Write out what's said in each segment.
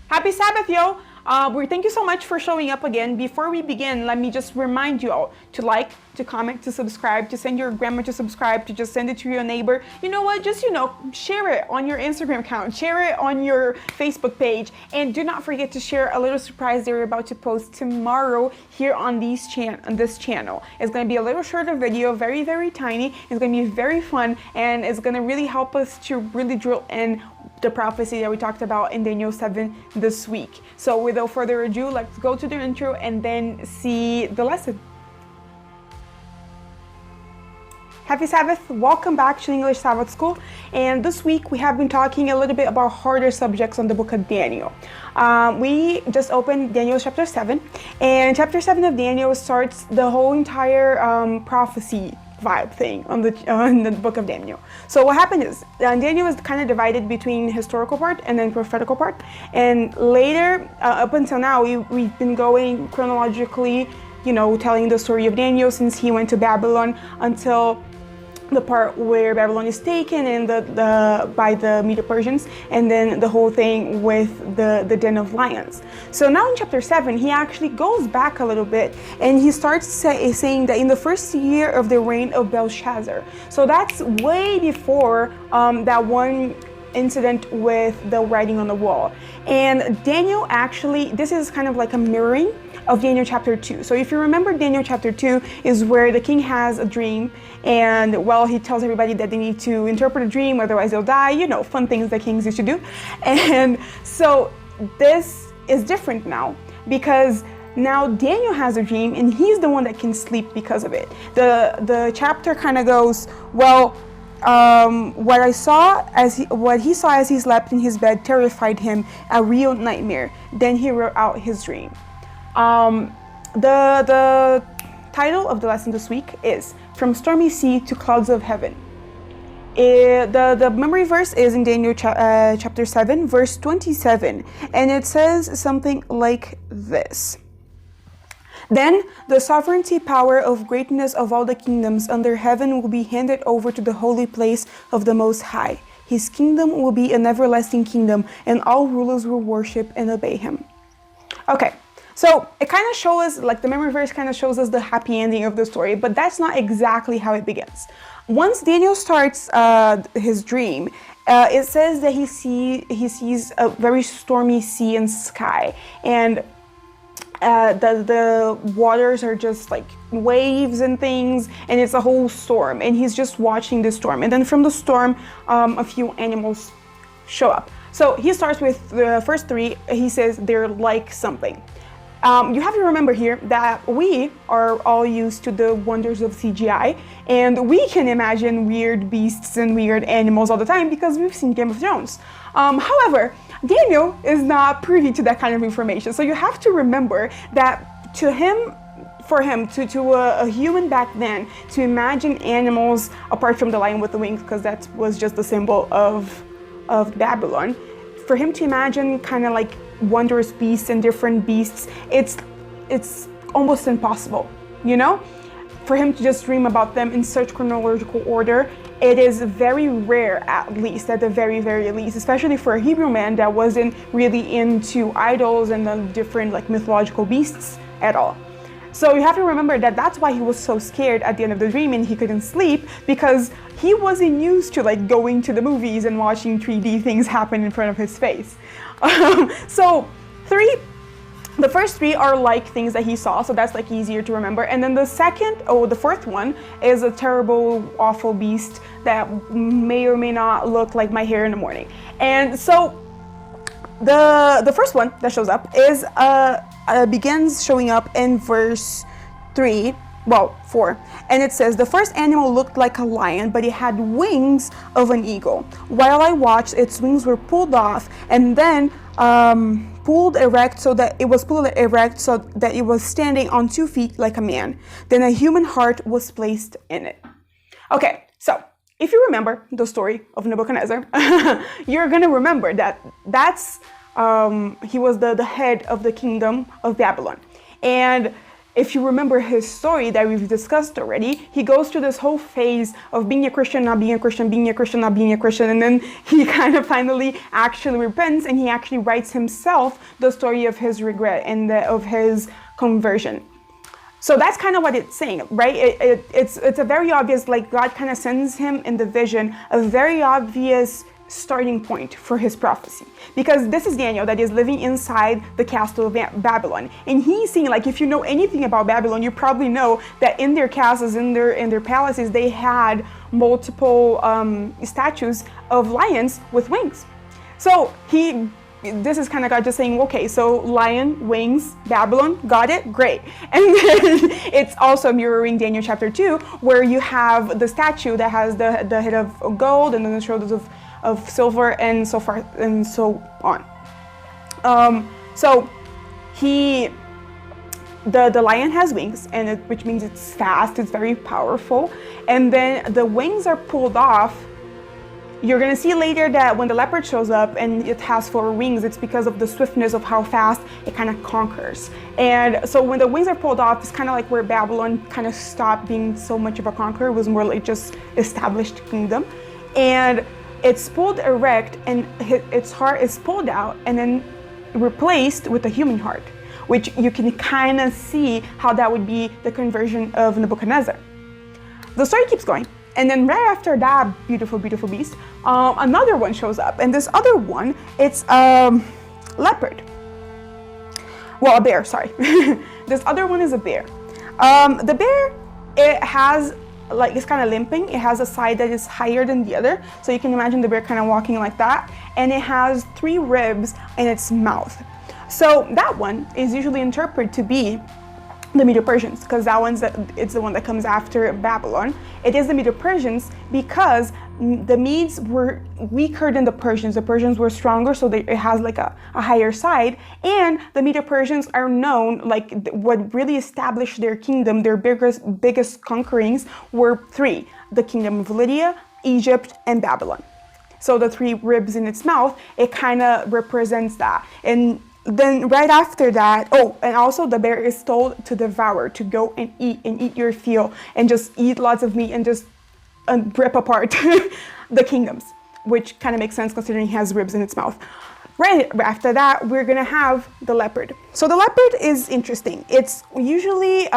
Happy Sabbath, yo! Thank you so much for showing up again. Before we begin, let me just remind you all to like, to comment, to subscribe, to send your grandma to subscribe, to just send it to your neighbor. You know what? Just, share it on your Instagram account, share it on your Facebook page, and do not forget to share a little surprise that we're about to post tomorrow here on this channel. It's going to be a little shorter video, very, very tiny. It's going to be very fun, and it's going to really help us to really drill in the prophecy that we talked about in Daniel 7 this week. So without further ado, let's go to the intro and then see the lesson. Happy Sabbath, welcome back to English Sabbath School. And this week we have been talking a little bit about harder subjects on the book of Daniel. We just opened Daniel chapter 7, and chapter 7 of Daniel starts the whole entire prophecy vibe thing on the book of Daniel. So what happened is Daniel is kind of divided between historical part and then prophetical part, and later up until now we've been going chronologically, telling the story of Daniel since he went to Babylon until the part where Babylon is taken and by the Medo-Persians, and then the whole thing with the den of lions. So now in chapter 7, he actually goes back a little bit and he starts saying that in the first year of the reign of Belshazzar. So that's way before that one incident with the writing on the wall. And Daniel actually, this is kind of like a mirroring of Daniel chapter 2. So if you remember, Daniel chapter 2 is where the king has a dream, and he tells everybody that they need to interpret a dream, otherwise they'll die, fun things that kings used to do. And so this is different now, because now Daniel has a dream and he's the one that can sleep because of it. The chapter kind of goes, what he saw as he slept in his bed terrified him, a real nightmare. Then he wrote out his dream. The title of the lesson this week is From Stormy Sea to Clouds of Heaven. The memory verse is in Daniel chapter 7, verse 27, and it says something like this. Then the sovereignty, power of greatness of all the kingdoms under heaven will be handed over to the holy place of the Most High. His kingdom will be an everlasting kingdom, and all rulers will worship and obey him. Okay, so it kind of shows us, like the memory verse kind of shows us the happy ending of the story, but that's not exactly how it begins. Once Daniel starts his dream, it says that he sees a very stormy sea and sky, and the waters are just like waves and things, and it's a whole storm, and he's just watching the storm. And then from the storm, a few animals show up. So he starts with the first three. He says they're like something. You have to remember here that we are all used to the wonders of CGI, and we can imagine weird beasts and weird animals all the time because we've seen Game of Thrones. However, Daniel is not privy to that kind of information. So you have to remember that for him, to a human back then, to imagine animals apart from the lion with the wings, because that was just the symbol of Babylon, for him to imagine kind of like wondrous beasts and different beasts, it's almost impossible, For him to just dream about them in such chronological order, it is very rare, at least, at the very, very least, especially for a Hebrew man that wasn't really into idols and the different like mythological beasts at all. So you have to remember that that's why he was so scared at the end of the dream and he couldn't sleep, because he wasn't used to like going to the movies and watching 3D things happen in front of his face. The first three are like things that he saw, so that's like easier to remember. And then the fourth one is a terrible, awful beast that may or may not look like my hair in the morning. And so the first one that shows up is begins showing up in verse 4, and it says, the first animal looked like a lion, but it had wings of an eagle. While I watched, its wings were pulled off and then pulled erect so that it was standing on 2 feet like a man. Then a human heart was placed in it. Okay, so if you remember the story of Nebuchadnezzar, you're gonna remember that he was the head of the kingdom of Babylon. And if you remember his story that we've discussed already, he goes through this whole phase of being a Christian, not being a Christian, being a Christian, not being a Christian, and then he kind of finally actually repents, and he actually writes himself the story of his regret and of his conversion. So that's kind of what it's saying, right? It's a very obvious, like God kind of sends him in the vision, a very obvious starting point for his prophecy, because this is Daniel that is living inside the castle of Babylon, and he's seeing, like, if you know anything about Babylon, you probably know that in their castles, in their palaces, they had multiple statues of lions with wings. So this is kind of God just saying, okay, so lion, wings, Babylon, got it? Great. And then it's also mirroring Daniel chapter 2, where you have the statue that has the head of gold and then the shoulders of silver and so forth and so on. So the lion has wings, and which means it's fast, it's very powerful. And then the wings are pulled off. You're going to see later that when the leopard shows up and it has 4 wings, it's because of the swiftness of how fast it kind of conquers. And so when the wings are pulled off, it's kind of like where Babylon kind of stopped being so much of a conqueror. It was more like just established kingdom. And it's pulled erect, and its heart is pulled out and then replaced with a human heart, which you can kind of see how that would be the conversion of Nebuchadnezzar. The story keeps going. And then right after that beautiful, beautiful beast, another one shows up. And this other one, it's a leopard. Well, a bear, sorry. This other one is a bear. The bear, it has, like, it's kind of limping. It has a side that is higher than the other. So you can imagine the bear kind of walking like that. And it has 3 ribs in its mouth. So that one is usually interpreted to be the Medo-Persians, because it's the one that comes after Babylon. It is the Medo-Persians because the Medes were weaker than the Persians. The Persians were stronger, so it has like a higher side. And the Medo-Persians are known, like, what really established their kingdom, their biggest conquerings were 3: the kingdom of Lydia, Egypt, and Babylon. So the 3 ribs in its mouth, it kind of represents that. And then right after that, and also the bear is told to devour, to go and eat your fill, and just eat lots of meat and just rip apart the kingdoms, which kind of makes sense considering it has ribs in its mouth. Right after that, we're gonna have the leopard. So the leopard is interesting. It's usually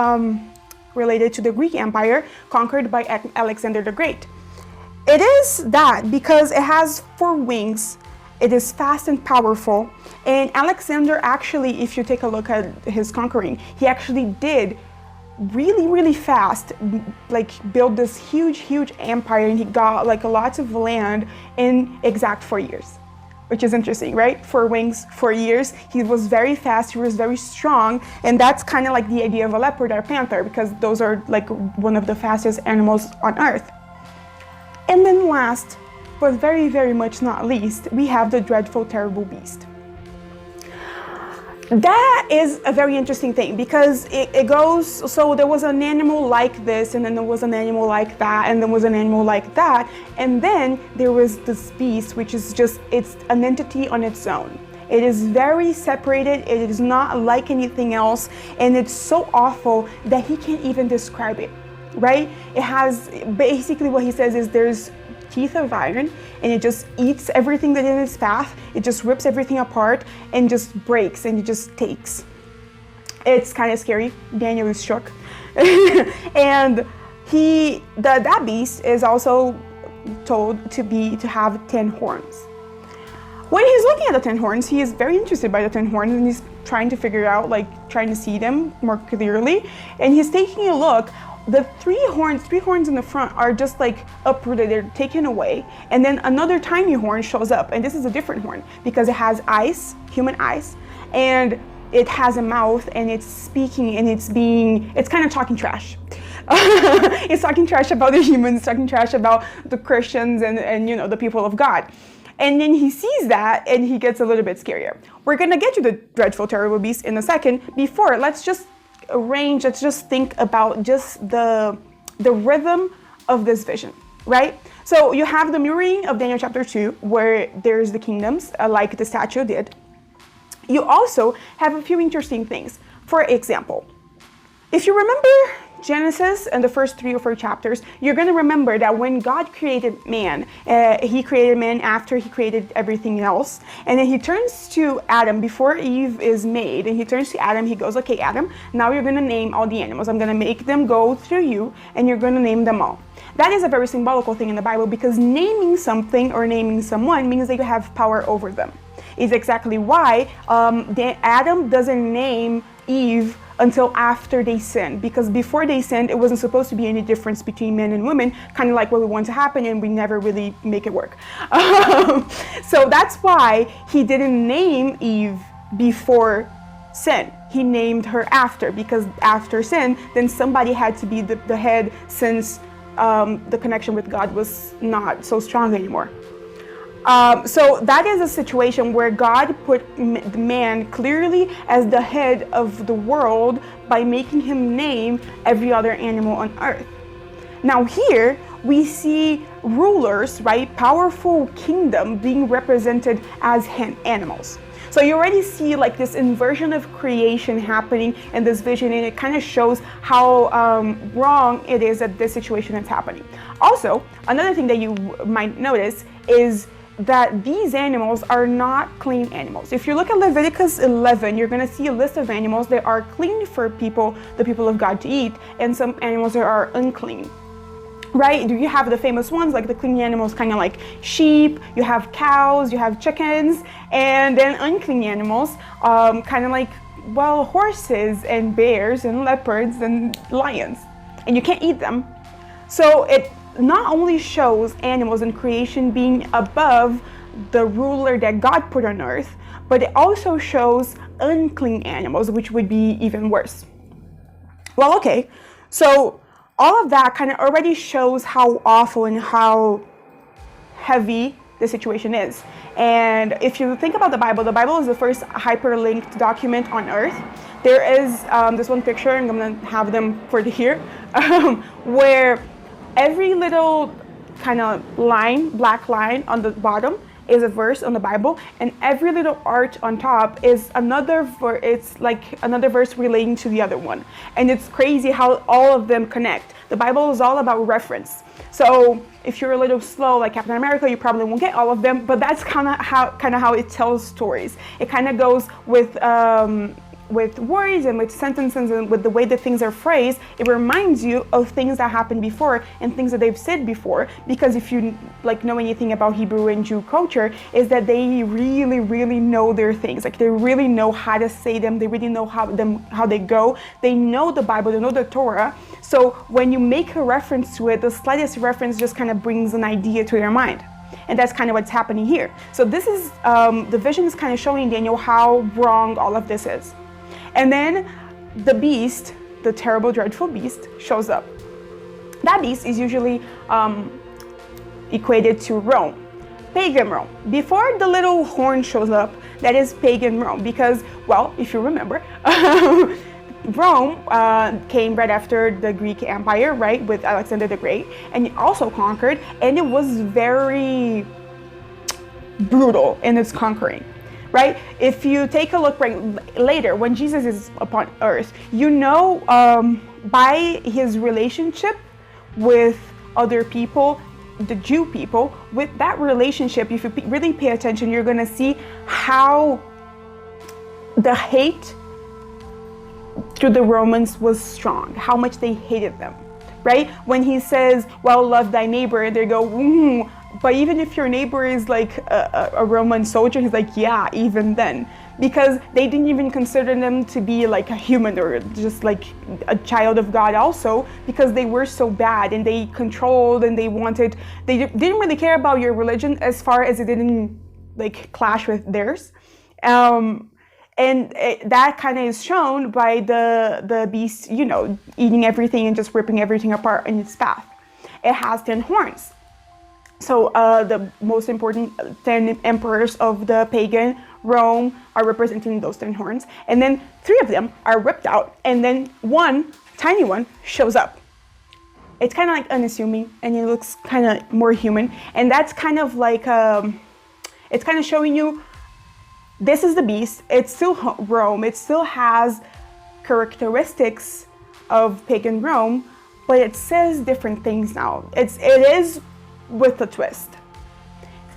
related to the Greek Empire conquered by Alexander the Great. It is that because it has 4 wings. It is fast and powerful. And Alexander actually, if you take a look at his conquering, he actually did really, really fast, like, build this huge empire, and he got like lots of land in exact 4 years, which is interesting, right? 4 wings, 4 years. He was very fast, he was very strong, and that's kind of like the idea of a leopard or a panther, because those are like one of the fastest animals on earth. And then last, but very, very much not least, we have the dreadful, terrible beast. That is a very interesting thing, because it goes, so there was an animal like this, and then there was an animal like that, and there was an animal like that, and then there was this beast, which is just, it's an entity on its own. It is very separated, it is not like anything else, and it's so awful that he can't even describe it, right? It has, basically what he says is there's teeth of iron, and it just eats everything that is in its path. It just rips everything apart and just breaks, and it just takes. It's kind of scary. Daniel is shook. And that beast is also told to have 10 horns. When he's looking at the 10 horns, he is very interested by the 10 horns, and he's trying to figure out, like, trying to see them more clearly. And he's taking a look. The 3 horns in the front are just like uprooted, they're taken away. And then another tiny horn shows up, and this is a different horn because it has eyes, human eyes, and it has a mouth, and it's speaking, and it's kind of talking trash. It's talking trash about the humans, talking trash about the Christians and you know, the people of God. And then he sees that, and he gets a little bit scarier. We're gonna get to the dreadful, terrible beast in a second. Before, let's just think about just the rhythm of this vision, right? So you have the mirroring of Daniel chapter 2, where there's the kingdoms, like the statue did. You also have a few interesting things. For example, If you remember Genesis and the first 3 or 4 chapters, you're going to remember that when God created man, he created man after he created everything else. And then he turns to Adam before Eve is made. And he turns to Adam, he goes, okay, Adam, now you're going to name all the animals. I'm going to make them go through you and you're going to name them all. That is a very symbolical thing in the Bible, because naming something or naming someone means that you have power over them. It's exactly why Adam doesn't name Eve until after they sinned, because before they sinned, it wasn't supposed to be any difference between men and women, kind of like what we want to happen, and we never really make it work. So that's why he didn't name Eve before sin. He named her after, because after sin, then somebody had to be the head, since the connection with God was not so strong anymore. So that is a situation where God put the man clearly as the head of the world by making him name every other animal on earth. Now here we see rulers, right? Powerful kingdom being represented as animals. So you already see like this inversion of creation happening in this vision, and it kind of shows how wrong it is that this situation is happening. Also, another thing that you might notice is that these animals are not clean animals. If you look at Leviticus 11, you're going to see a list of animals that are clean for the people of God to eat, and some animals that are unclean. Right? You have the famous ones, like the clean animals, kind of like sheep, you have cows, you have chickens, and then unclean animals, kind of like, well, horses and bears and leopards and lions. And you can't eat them. So it not only shows animals in creation being above the ruler that God put on earth, but it also shows unclean animals, which would be even worse. Well, okay, so all of that kind of already shows how awful and how heavy the situation is. And if you think about the Bible is the first hyperlinked document on earth. There is this one picture, and I'm going to have them for here, where every little kind of line, black line on the bottom is a verse on the Bible, and every little art on top is another it's like another verse relating to the other one. And it's crazy how all of them connect. The Bible is all about reference. So if you're a little slow like Captain America, you probably won't get all of them, but that's kind of how it tells stories. It kind of goes with words and with sentences and with the way that things are phrased. It reminds you of things that happened before and things that they've said before, because if you like know anything about Hebrew and Jew culture, is that they really, really know their things. Like they really know how to say them. They really know how they go. They know the Bible, they know the Torah. So when you make a reference to it, the slightest reference just kind of brings an idea to your mind. And that's kind of what's happening here. So this is, the vision is kind of showing Daniel how wrong all of this is. And then the beast, the terrible, dreadful beast, shows up. That beast is usually equated to Rome, pagan Rome. Before the little horn shows up, that is pagan Rome, because, well, if you remember, Rome came right after the Greek Empire, right, with Alexander the Great, and it also conquered, and it was very brutal in its conquering. Right? If you take a look later, when Jesus is upon earth, you know by his relationship with other people, the Jew people, with that relationship, if you really pay attention, you're going to see how the hate to the Romans was strong, how much they hated them. Right? When he says, well, love thy neighbor, and they go, but even if your neighbor is like a Roman soldier, he's like, yeah, even then. Because they didn't even consider them to be like a human or just like a child of God also, because they were so bad and they controlled and they didn't really care about your religion as far as it didn't like clash with theirs. And that kind of is shown by the beast, you know, eating everything and just ripping everything apart in its path. It has 10 horns. So the most important 10 emperors of the pagan Rome are representing those 10 horns. And then 3 of them are ripped out, and then one tiny one shows up. It's kind of like unassuming, and it looks kind of more human. And that's kind of like, it's kind of showing you, this is the beast. It's still Rome. It still has characteristics of pagan Rome, but it says different things now. It is with a twist.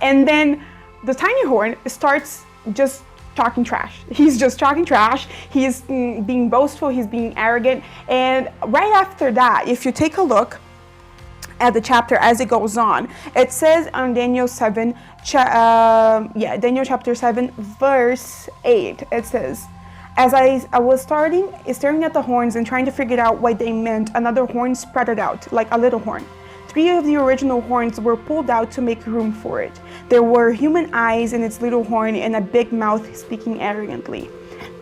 And then the tiny horn starts just talking trash. He's just talking trash. He's being boastful. He's being arrogant. And right after that, if you take a look at the chapter as it goes on, it says on Daniel 7, Daniel chapter 7, verse 8, it says, as I was staring at the horns and trying to figure out what they meant, another horn sprouted out, like a little horn. 3 of the original horns were pulled out to make room for it. There were human eyes in its little horn and a big mouth speaking arrogantly.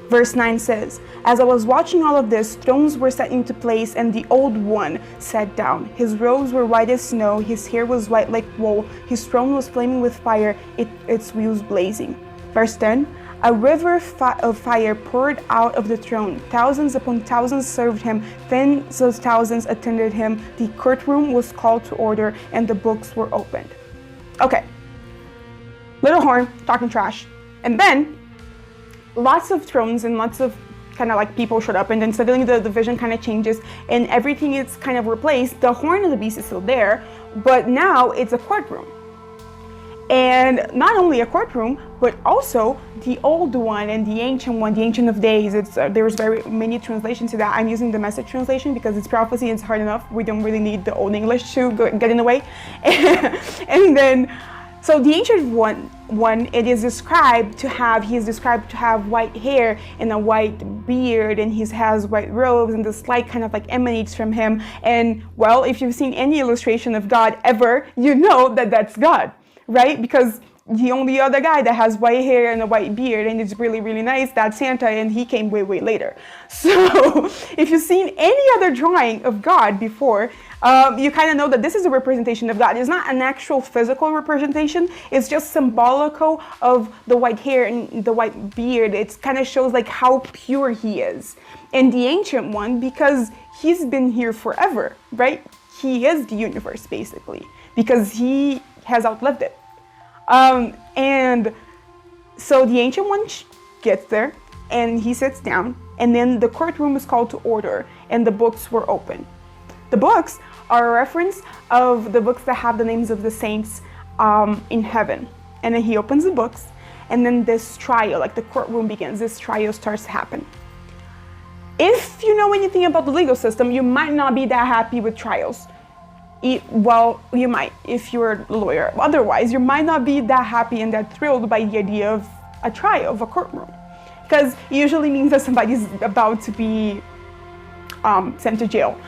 Verse 9 says, as I was watching all of this, thrones were set into place and the old one sat down. His robes were white as snow, his hair was white like wool, his throne was flaming with fire, its wheels blazing. Verse 10, a river of fire poured out of the throne. Thousands upon thousands served him. Tens of thousands attended him. The courtroom was called to order and the books were opened. Okay, little horn talking trash. And then lots of thrones and lots of kind of like people showed up, and then suddenly the vision kind of changes and everything is kind of replaced. The horn of the beast is still there, but now it's a courtroom. And not only a courtroom, but also the old one and the ancient one, the Ancient of Days. There's very many translations to that. I'm using the Message translation because it's prophecy, it's hard enough. We don't really need the Old English to get in the way. And then, so the Ancient one, it is described to have, he is described to have white hair and a white beard, and he has white robes, and this light kind of like emanates from him. And well, if you've seen any illustration of God ever, you know that that's God. Right? Because the only other guy that has white hair and a white beard and it's really, really nice, that's Santa, and he came way, way later. So if you've seen any other drawing of God before, you kind of know that this is a representation of God. It's not an actual physical representation. It's just symbolical of the white hair and the white beard. It kind of shows like how pure he is. And the ancient one, because he's been here forever, right? He is the universe, basically, because he has outlived it. And so the ancient one gets there and he sits down, and then the courtroom is called to order and the books were open. The books are a reference of the books that have the names of the saints in heaven. And then he opens the books, and then this trial, like the courtroom begins, this trial starts to happen. If you know anything about the legal system, you might not be that happy with trials. Well, you might if you're a lawyer. Otherwise, you might not be that happy and that thrilled by the idea of a trial, of a courtroom. Because it usually means that somebody's about to be sent to jail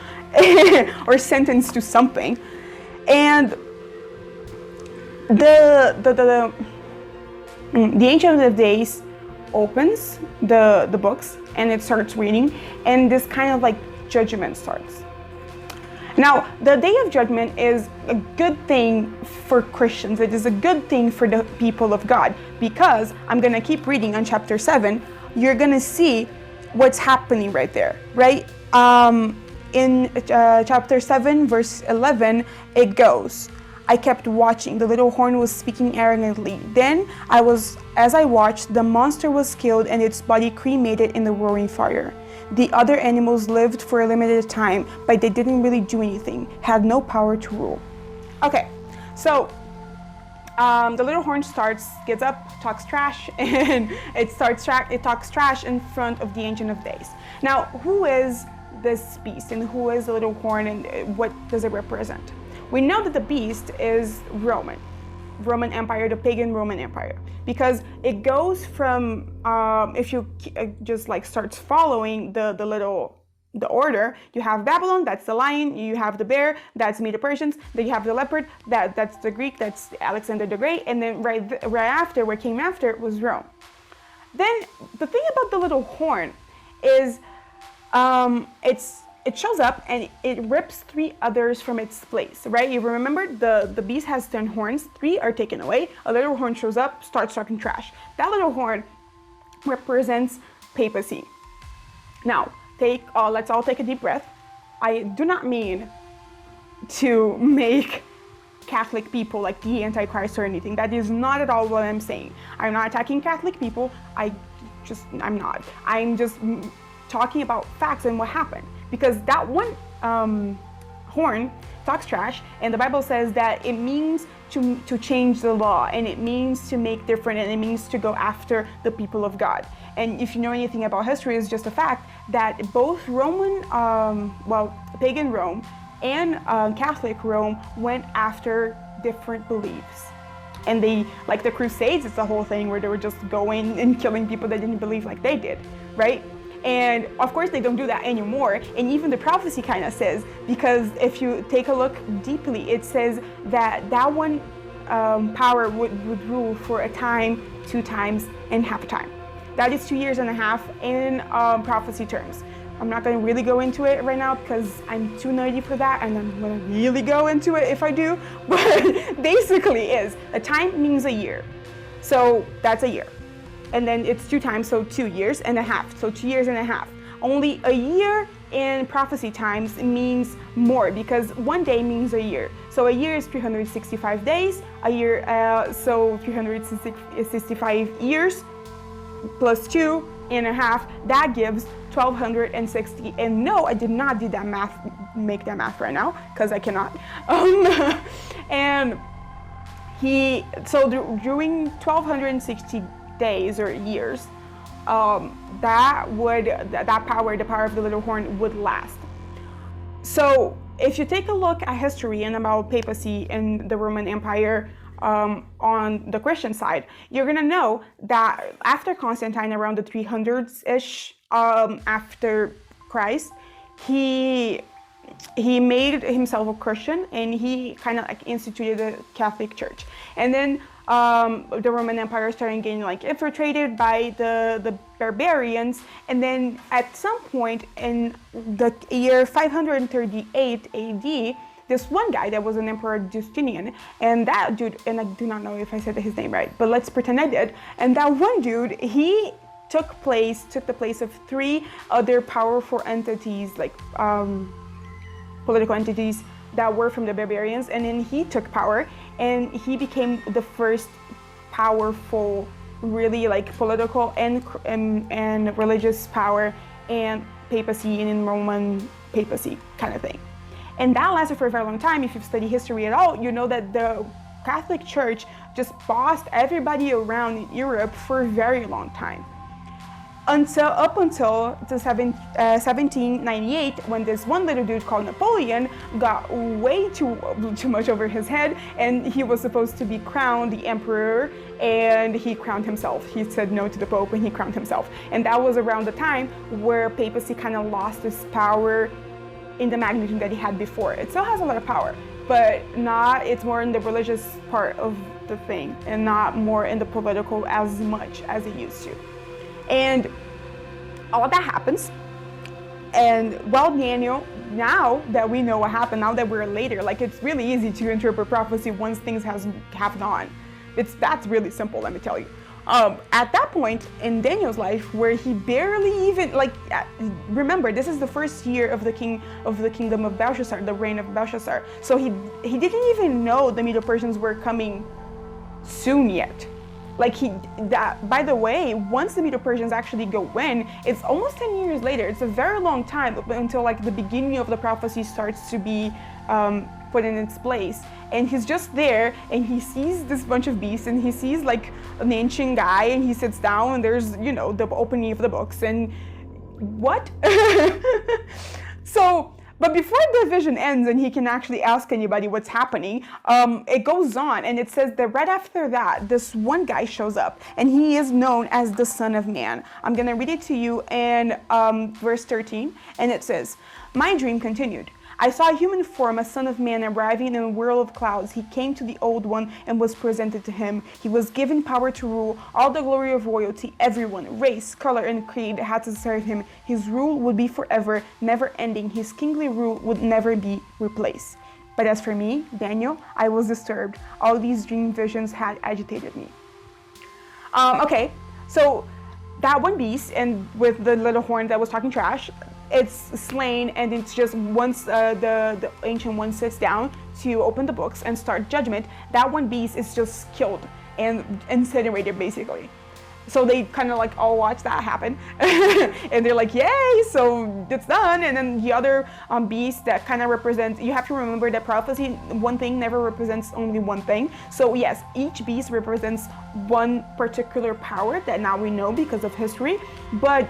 or sentenced to something. And the Ancient of Days opens the books and it starts reading, and this kind of like judgment starts. Now, the Day of Judgment is a good thing for Christians. It is a good thing for the people of God, because I'm going to keep reading on chapter 7. You're going to see what's happening right there, right? In chapter 7, verse 11, it goes, I kept watching. The little horn was speaking arrogantly. Then, as I watched, the monster was killed and its body cremated in the roaring fire. The other animals lived for a limited time, but they didn't really do anything, had no power to rule. Okay, so the little horn gets up, talks trash, and it talks trash in front of the Ancient of Days. Now, who is this beast, and who is the little horn, and what does it represent? We know that the beast is Roman Empire, the pagan Roman Empire, because it goes from, if you just like starts following the order, you have Babylon, that's the lion, you have the bear, that's Medo-Persians, then you have the leopard, that's the Greek, that's Alexander the Great, and then right after, what came after was Rome. Then the thing about the little horn is it shows up and it rips 3 others from its place, right? You remember the beast has 10 horns, 3 are taken away, a little horn shows up, starts talking trash. That little horn represents papacy. Now, let's all take a deep breath. I do not mean to make Catholic people like the Antichrist or anything. That is not at all what I'm saying. I'm not attacking Catholic people. I'm not. I'm just talking about facts and what happened. because that one horn talks trash, and the Bible says that it means to change the law, and it means to make different, and it means to go after the people of God. And if you know anything about history, it's just a fact that both Roman, pagan Rome and Catholic Rome went after different beliefs. And they, like the Crusades, it's the whole thing where they were just going and killing people that didn't believe like they did, right? And of course they don't do that anymore. And even the prophecy kind of says, because if you take a look deeply, it says that that one power would rule for a time, 2 times, and half a time. That is 2 years and a half in prophecy terms. I'm not going to really go into it right now because I'm too nerdy for that, and I'm going to really go into it if I do. But basically is, a time means a year. So that's a year. And then it's 2 times, so 2 years and a half. So 2 years and a half. Only a year in prophecy times means more, because 1 day means a year. So a year is 365 days. A year, so 365 years plus 2 and a half, that gives 1260. And no, I did not do that math, make that math right now, because I cannot. And during 1260 days or years, that power, the power of the little horn, would last. So if you take a look at history and about papacy and the Roman Empire, on the Christian side, you're gonna know that after Constantine, around the 300s-ish after Christ, he made himself a Christian, and he kind of like instituted the Catholic Church. And then the Roman Empire started getting like infiltrated by the barbarians, and then at some point in the year 538 AD, this one guy that was an Emperor Justinian, and that dude, and I do not know if I said his name right, but let's pretend I did. And that one dude, he took the place of 3 other powerful entities, like political entities that were from the barbarians, and then he took power, and he became the first powerful, really like political and religious power and papacy, and in Roman papacy kind of thing. And that lasted for a very long time. If you've studied history at all, you know that the Catholic Church just bossed everybody around Europe for a very long time. Up until 1798, when this one little dude called Napoleon got way too much over his head, and he was supposed to be crowned the emperor, and he crowned himself. He said no to the Pope, and he crowned himself. And that was around the time where papacy kind of lost its power in the magnitude that he had before. It still has a lot of power, but it's more in the religious part of the thing, and not more in the political as much as it used to. And all of that happens. And well, Daniel, now that we know what happened, now that we're later, like, it's really easy to interpret prophecy once things have gone. That's really simple, let me tell you. At that point in Daniel's life, where he barely even, remember, this is the first year of the kingdom of Belshazzar, the reign of Belshazzar. So he didn't even know the Medo-Persians were coming soon yet. By the way, once the Medo-Persians actually go in, it's almost 10 years later. It's a very long time until like the beginning of the prophecy starts to be put in its place. And he's just there, and he sees this bunch of beasts, and he sees like an ancient guy, and he sits down, and there's, the opening of the books, and what? But before the vision ends and he can actually ask anybody what's happening, it goes on, and it says that right after that, this one guy shows up, and he is known as the Son of Man. I'm gonna read it to you in verse 13, and it says, "My dream continued. I saw a human form, a son of man, arriving in a whirl of clouds. He came to the Old One and was presented to him. He was given power to rule. All the glory of royalty, everyone, race, color, and creed had to serve him. His rule would be forever, never ending. His kingly rule would never be replaced. But as for me, Daniel, I was disturbed. All these dream visions had agitated me." Okay, so that one beast, and with the little horn that was talking trash, it's slain, and it's just once the ancient one sits down to open the books and start judgment, that one beast is just killed and incinerated, basically. So they kind of like all watch that happen and they're like, yay, so it's done. And then the other beast that kind of represents, you have to remember that prophecy, one thing never represents only one thing. So yes, each beast represents one particular power that now we know because of history, but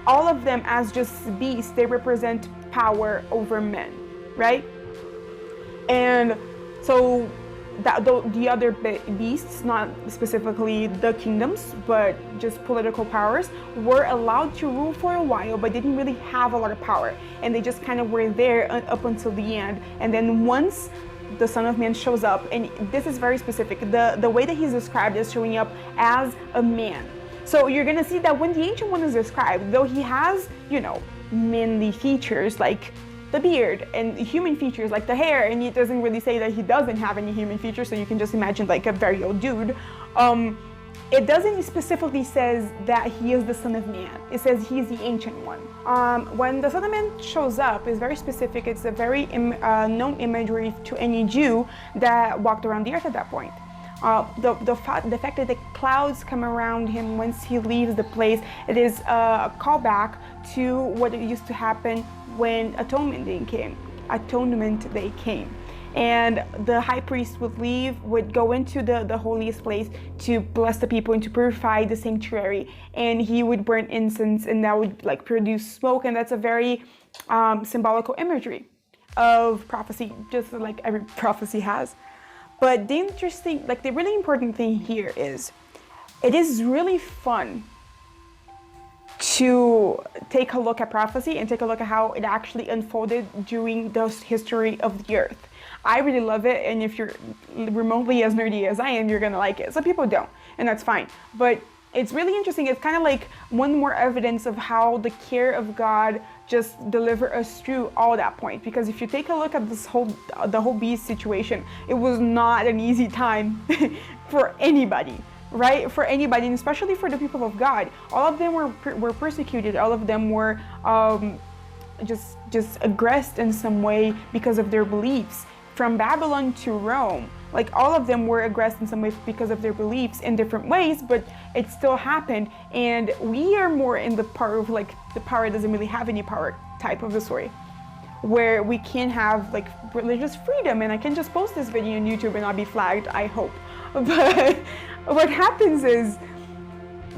all of them as just beasts, they represent power over men, right? And so that the other beasts, not specifically the kingdoms, but just political powers, were allowed to rule for a while, but didn't really have a lot of power. And they just kind of were there up until the end. And then once the Son of Man shows up, and this is very specific, the way that he's described is showing up as a man. So you're gonna see that when the Ancient One is described, though he has, you know, manly features like the beard and human features like the hair, and it doesn't really say that he doesn't have any human features, so you can just imagine like a very old dude. It doesn't specifically says that he is the Son of Man. It says he is the Ancient One. When the Son of Man shows up, it's very specific. It's a very known imagery to any Jew that walked around the earth at that point. The fact that the clouds come around him once he leaves the place, it is a callback to what it used to happen when Atonement Day came. And the high priest would go into the holiest place to bless the people and to purify the sanctuary, and he would burn incense, and that would like produce smoke, and that's a very symbolical imagery of prophecy, just like every prophecy has. But the really important thing here is, it is really fun to take a look at prophecy and take a look at how it actually unfolded during the history of the earth. I really love it, and if you're remotely as nerdy as I am, you're gonna like it. Some people don't, and that's fine. But it's really interesting. It's kind of like one more evidence of how the care of God just deliver us through all that point. Because if you take a look at the whole beast situation, it was not an easy time for anybody. Right? For anybody, and especially for the people of God. All of them were persecuted. All of them were just aggressed in some way because of their beliefs. From Babylon to Rome, like all of them were aggressed in some way because of their beliefs in different ways, but it still happened. And we are more in the part of like the power doesn't really have any power type of the story, where we can have like religious freedom, and I can just post this video on YouTube and not be flagged, I hope. But what happens is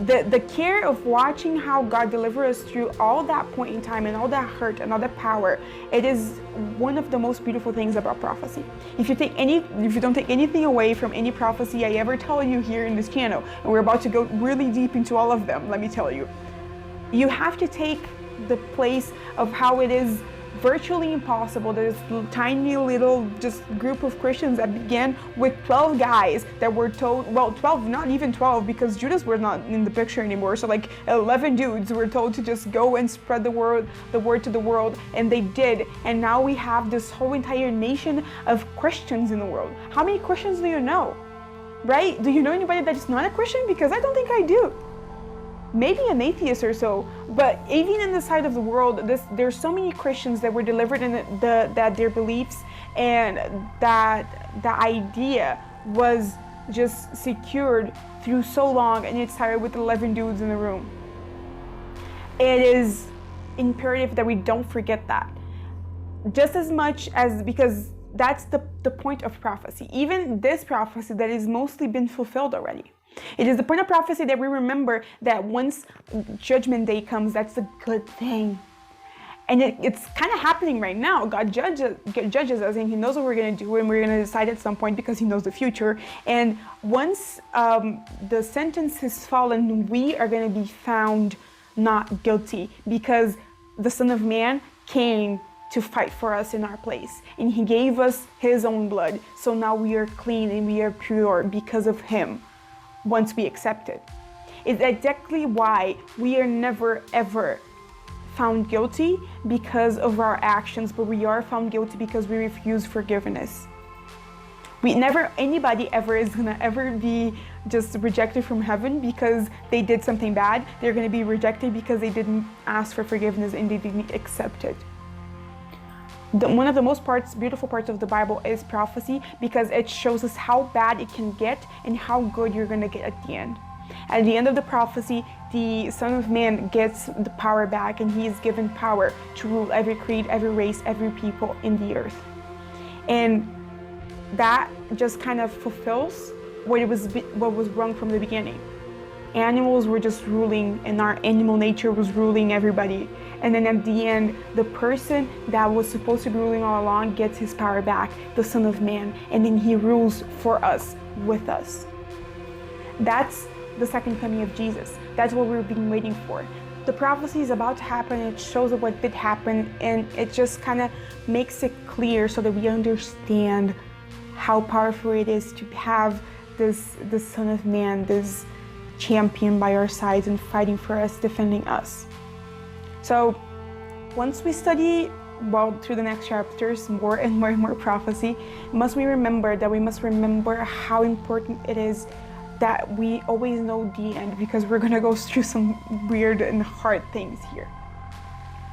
the care of watching how God delivers us through all that point in time and all that hurt and all that power, it is one of the most beautiful things about prophecy. If you don't take anything away from any prophecy I ever tell you here in this channel, and we're about to go really deep into all of them, let me tell you, you have to take the place of how it is virtually impossible. There's a tiny little just group of Christians that began with 12 guys that were told, well, 12, not even 12, because Judas was not in the picture anymore. So like 11 dudes were told to just go and spread the word to the world, and they did. And now we have this whole entire nation of Christians in the world. How many Christians do you know? Right? Do you know anybody that is not a Christian? Because I don't think I do. Maybe an atheist or so, but even in the side of the world, there's so many Christians that were delivered in that their beliefs and that the idea was just secured through so long, and it started with 11 dudes in the room. It is imperative that we don't forget that, just as much as, because that's the point of prophecy. Even this prophecy that is mostly been fulfilled already. It is the point of prophecy that we remember that once Judgment Day comes, that's a good thing. And it's kind of happening right now. God judges us, and he knows what we're going to do, and we're going to decide at some point because he knows the future. And once the sentence has fallen, we are going to be found not guilty, because the Son of Man came to fight for us in our place, and he gave us his own blood. So now we are clean and we are pure because of him. Once we accept it. It's exactly why we are never ever found guilty because of our actions, but we are found guilty because we refuse forgiveness. Anybody ever is gonna ever be just rejected from heaven because they did something bad. They're gonna be rejected because they didn't ask for forgiveness and they didn't accept it. One of the most beautiful parts of the Bible is prophecy, because it shows us how bad it can get and how good you're going to get at the end. At the end of the prophecy, the Son of Man gets the power back, and he is given power to rule every creed, every race, every people in the earth. And that just kind of fulfills what was wrong from the beginning. Animals were just ruling, and our animal nature was ruling everybody. And then at the end, the person that was supposed to be ruling all along gets his power back, the Son of Man, and then he rules for us, with us. That's the second coming of Jesus. That's what we've been waiting for. The prophecy is about to happen. It shows what did happen, and it just kind of makes it clear so that we understand how powerful it is to have this Son of Man, this champion by our sides and fighting for us, defending us. So once we study through the next chapters, more and more and more prophecy, we must remember how important it is that we always know the end, because we're gonna go through some weird and hard things here.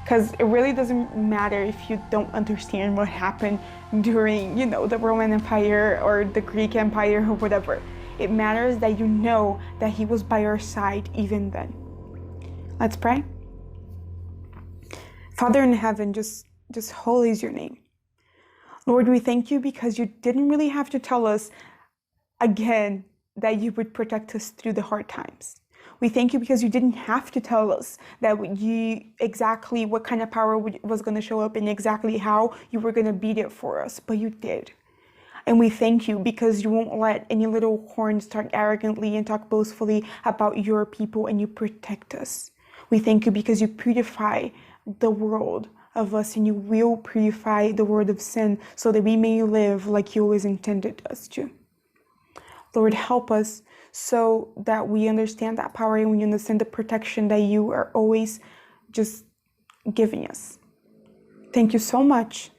Because it really doesn't matter if you don't understand what happened during, the Roman Empire or the Greek Empire or whatever. It matters that you know that he was by our side even then. Let's pray. Father in heaven, just holy is your name. Lord, we thank you because you didn't really have to tell us again that you would protect us through the hard times. We thank you because you didn't have to tell us that exactly what kind of power was going to show up and exactly how you were going to beat it for us, but you did. And we thank you because you won't let any little horns talk arrogantly and talk boastfully about your people, and you protect us. We thank you because you purify the world of us, and you will purify the world of sin so that we may live like you always intended us to. Lord, help us so that we understand that power, and we understand the protection that you are always just giving us. Thank you so much.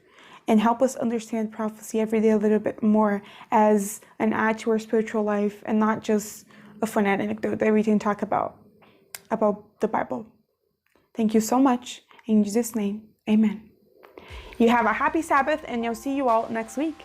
And help us understand prophecy every day a little bit more as an add to our spiritual life, and not just a fun anecdote that we can talk about the Bible. Thank you so much. In Jesus' name, amen. You have a happy Sabbath, and I'll see you all next week.